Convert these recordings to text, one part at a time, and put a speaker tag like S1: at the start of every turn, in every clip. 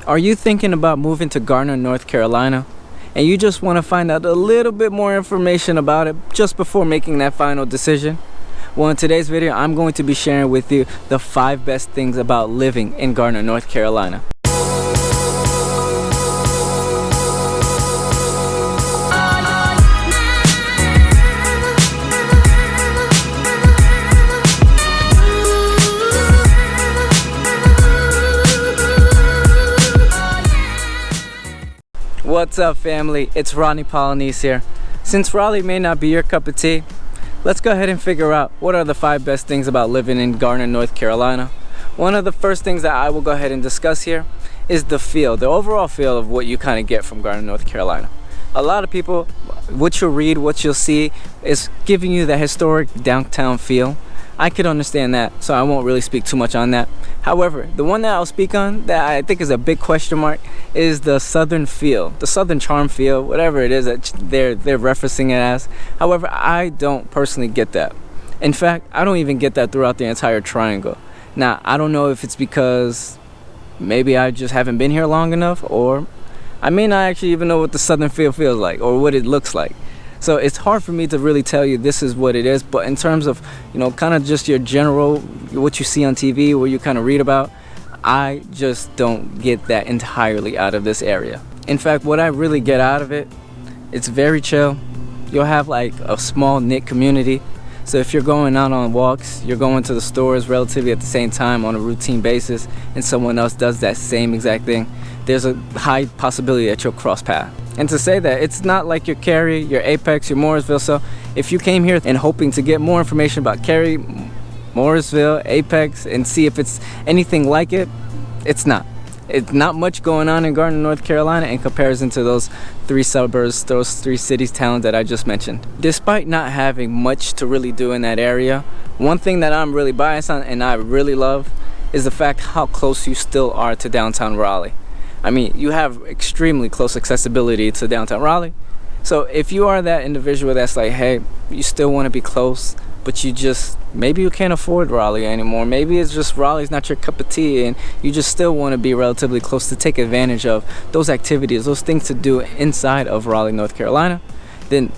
S1: Are you thinking about moving to Garner, North Carolina, and you just want to find out a little bit more information about it just before making that final decision? Well, in today's video, I'm going to be sharing with you the 5 best things about living in Garner, North Carolina. What's up, family? It's Roney Polynice here. Since Raleigh may not be your cup of tea, let's go ahead and figure out what are the 5 best things about living in Garner, North Carolina. One of the first things that I will go ahead and discuss here is the overall feel of what you kind of get from Garner, North Carolina. A lot of people, what you'll read, what you'll see is giving you the historic downtown feel. I could understand that, so I won't really speak too much on that. However, the one that I'll speak on that I think is a big question mark is the southern feel, the southern charm feel, whatever it is that they're referencing it as. However, I don't personally get that. In fact, I don't even get that throughout the entire triangle. Now, I don't know if it's because maybe I just haven't been here long enough, or I may not actually even know what the southern feel feels like or what it looks like. So it's hard for me to really tell you this is what it is, but in terms of, kind of just your general, what you see on TV, what you kind of read about, I just don't get that entirely out of this area. In fact, what I really get out of it, it's very chill. You'll have like a small knit community. So if you're going out on walks, you're going to the stores relatively at the same time on a routine basis, and someone else does that same exact thing, there's a high possibility that you'll cross paths. And to say that, it's not like your Cary, your Apex, your Morrisville. So if you came here and hoping to get more information about Cary, Morrisville, Apex, and see if it's anything like it, it's not. It's not much going on in Garner, North Carolina in comparison to those 3 suburbs, those 3 cities, towns that I just mentioned. Despite not having much to really do in that area, one thing that I'm really biased on and I really love is the fact how close you still are to downtown Raleigh. I mean, you have extremely close accessibility to downtown Raleigh. So if you are that individual that's like, hey, you still want to be close, but maybe you can't afford Raleigh anymore. Maybe it's just Raleigh's not your cup of tea and you just still want to be relatively close to take advantage of those activities, those things to do inside of Raleigh, North Carolina, then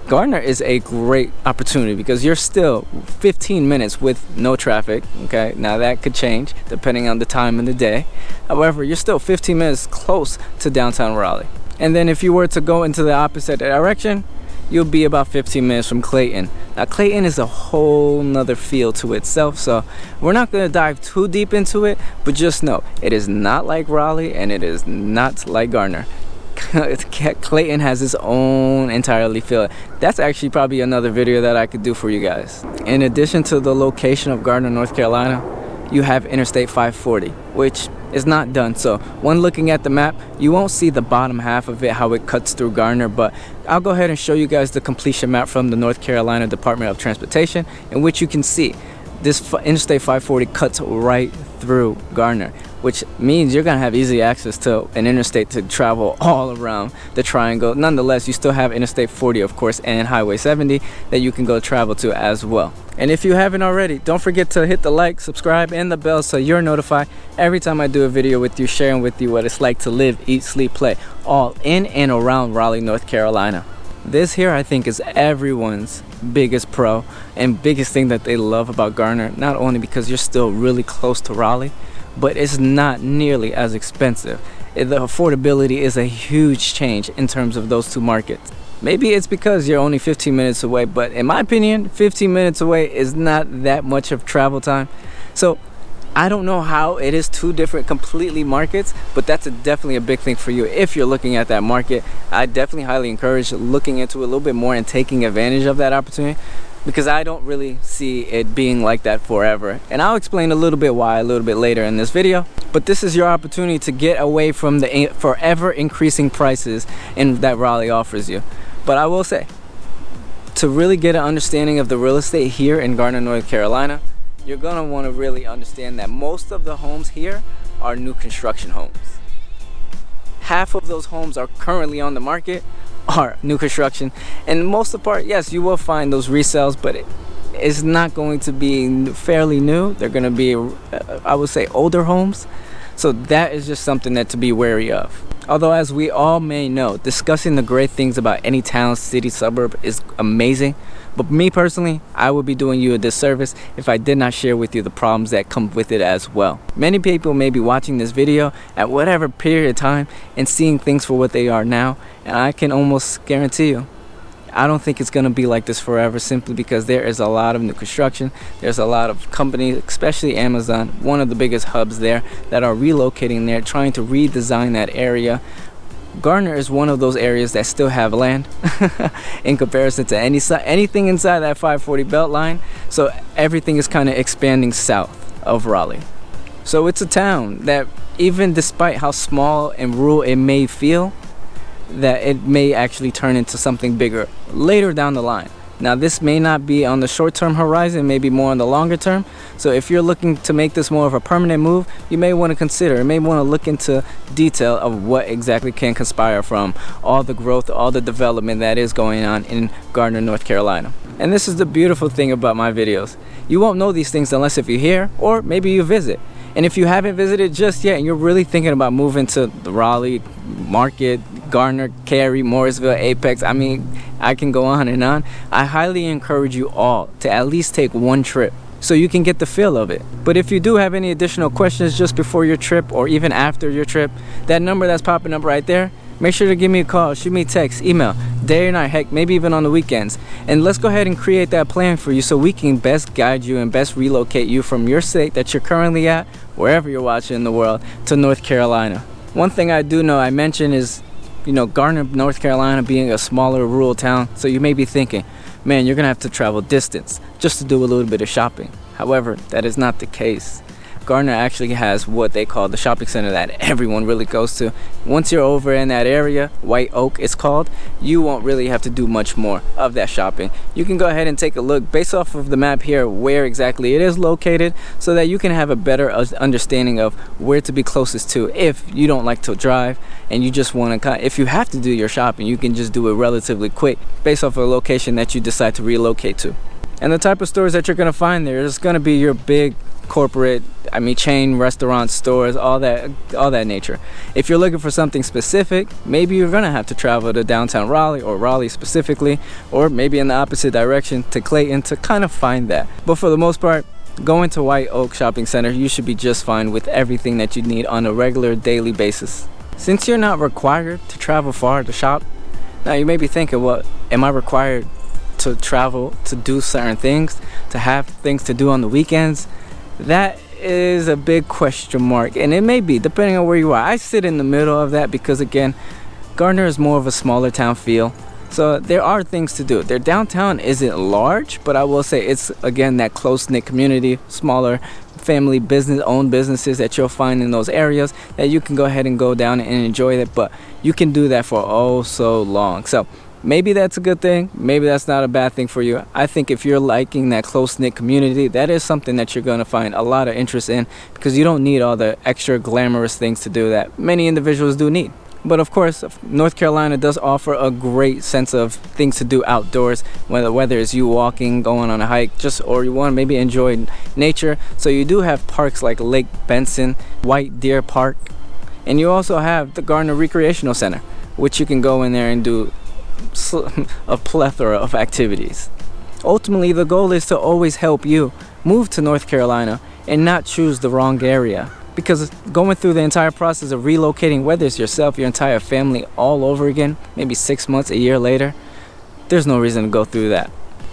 S1: Garner is a great opportunity because you're still 15 minutes with no traffic. Okay, now that could change depending on the time of the day. However, you're still 15 minutes close to downtown Raleigh. And then if you were to go into the opposite direction, you'll be about 15 minutes from Clayton. Now Clayton is a whole nother feel to itself, so we're not going to dive too deep into it, but just know it is not like Raleigh and it is not like Garner. Clayton has its own entirely feel. That's actually probably another video that I could do for you guys. In addition to the location of Garner, North Carolina, you have Interstate 540, which is not done. So when looking at the map, you won't see the bottom half of it, how it cuts through Garner, but I'll go ahead and show you guys the completion map from the North Carolina Department of Transportation, in which you can see this Interstate 540 cuts right through Garner, which means you're gonna have easy access to an interstate to travel all around the triangle. Nonetheless, you still have Interstate 40, of course, and Highway 70 that you can go travel to as well. And if you haven't already, don't forget to hit the like, subscribe, and the bell so you're notified every time I do a video with you, sharing with you what it's like to live, eat, sleep, play, all in and around Raleigh, North Carolina. This here, I think, is everyone's biggest pro and biggest thing that they love about Garner, not only because you're still really close to Raleigh, but it's not nearly as expensive. The affordability is a huge change in terms of those 2 markets. Maybe it's because you're only 15 minutes away, but in my opinion, 15 minutes away is not that much of travel time. So I don't know how it is 2 different completely markets, but that's definitely a big thing for you if you're looking at that market. I definitely highly encourage looking into it a little bit more and taking advantage of that opportunity, because I don't really see it being like that forever. And I'll explain a little bit why a little bit later in this video. But this is your opportunity to get away from the forever increasing prices that Raleigh offers you. But I will say, to really get an understanding of the real estate here in Garner, North Carolina, you're gonna want to really understand that most of the homes here are new construction homes. Half of those homes are currently on the market are new construction, and most of the part, yes, you will find those resales, but it's not going to be fairly new. They're going to be, I would say, older homes. So that is just something that to be wary of. Although, as we all may know, discussing the great things about any town, city, suburb is amazing. But me personally, I would be doing you a disservice if I did not share with you the problems that come with it as well. Many people may be watching this video at whatever period of time and seeing things for what they are now, and I can almost guarantee you, I don't think it's going to be like this forever, simply because there is a lot of new construction. There's a lot of companies, especially Amazon, one of the biggest hubs there, that are relocating there, trying to redesign that area. Garner is one of those areas that still have land in comparison to anything inside that 540 belt line. So everything is kind of expanding south of Raleigh. So it's a town that, even despite how small and rural it may feel, that it may actually turn into something bigger later down the line. Now, this may not be on the short-term horizon, maybe more on the longer term. So if you're looking to make this more of a permanent move, you may want to consider, you may want to look into detail of what exactly can conspire from all the growth, all the development that is going on in Garner, North Carolina. And this is the beautiful thing about my videos. You won't know these things unless if you're here, or maybe you visit. And if you haven't visited just yet and you're really thinking about moving to the Raleigh market, Garner, Cary, Morrisville, Apex, I mean, I can go on and on. I highly encourage you all to at least take one trip so you can get the feel of it. But if you do have any additional questions just before your trip or even after your trip, that number that's popping up right there, make sure to give me a call, shoot me a text, email, day or night, heck, maybe even on the weekends. And let's go ahead and create that plan for you so we can best guide you and best relocate you from your state that you're currently at, wherever you're watching in the world, to North Carolina. One thing I do know I mentioned is, Garner, North Carolina being a smaller rural town. So you may be thinking, man, you're gonna have to travel distance just to do a little bit of shopping. However, that is not the case. Garner actually has what they call the shopping center that everyone really goes to. Once you're over in that area, White Oak it's called, you won't really have to do much more of that shopping. You can go ahead and take a look based off of the map here where exactly it is located, so that you can have a better understanding of where to be closest to if you don't like to drive and you just want to, if you have to do your shopping, you can just do it relatively quick based off of a location that you decide to relocate to. And the type of stores that you're going to find there is going to be your big corporate, chain restaurants, stores, all that nature. If you're looking for something specific, maybe you're gonna have to travel to downtown Raleigh, or Raleigh specifically, or maybe in the opposite direction to Clayton to kind of find that. But for the most part, going to White Oak Shopping Center, you should be just fine with everything that you need on a regular daily basis. Since you're not required to travel far to shop, now you may be thinking, well, am I required to travel to do certain things, to have things to do on the weekends? That is a big question mark, and it may be, depending on where you are. I sit in the middle of that because, again, Garner is more of a smaller town feel, so there are things to do. Their downtown isn't large, but I will say it's, again, that close-knit community, smaller family owned businesses that you'll find in those areas that you can go ahead and go down and enjoy that, but you can do that for oh so long. So maybe that's a good thing, maybe that's not a bad thing for you. I think if you're liking that close-knit community, that is something that you're going to find a lot of interest in, because you don't need all the extra glamorous things to do that many individuals do need. But of course, North Carolina does offer a great sense of things to do outdoors, whether it's you walking, going on a hike, or you want to maybe enjoy nature. So you do have parks like Lake Benson, White Deer Park, and you also have the Garner Recreational Center, which you can go in there and do a plethora of activities. Ultimately, the goal is to always help you move to North Carolina and not choose the wrong area, because going through the entire process of relocating, whether it's yourself, your entire family, all over again, maybe 6 months, a year later, there's no reason to go through that.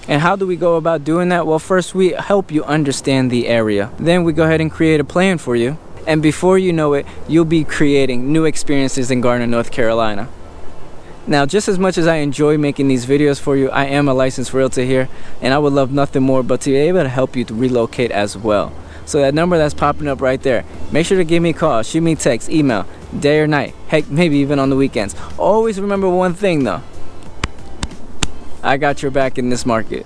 S1: And how do we go about doing that? Well, first we help you understand the area, then we go ahead and create a plan for you, and before you know it, you'll be creating new experiences in Garner, North Carolina. Now, just as much as I enjoy making these videos for you, I am a licensed realtor here, and I would love nothing more but to be able to help you to relocate as well. So that number that's popping up right there, make sure to give me a call, shoot me a text, email, day or night, heck, maybe even on the weekends. Always remember one thing though, I got your back in this market.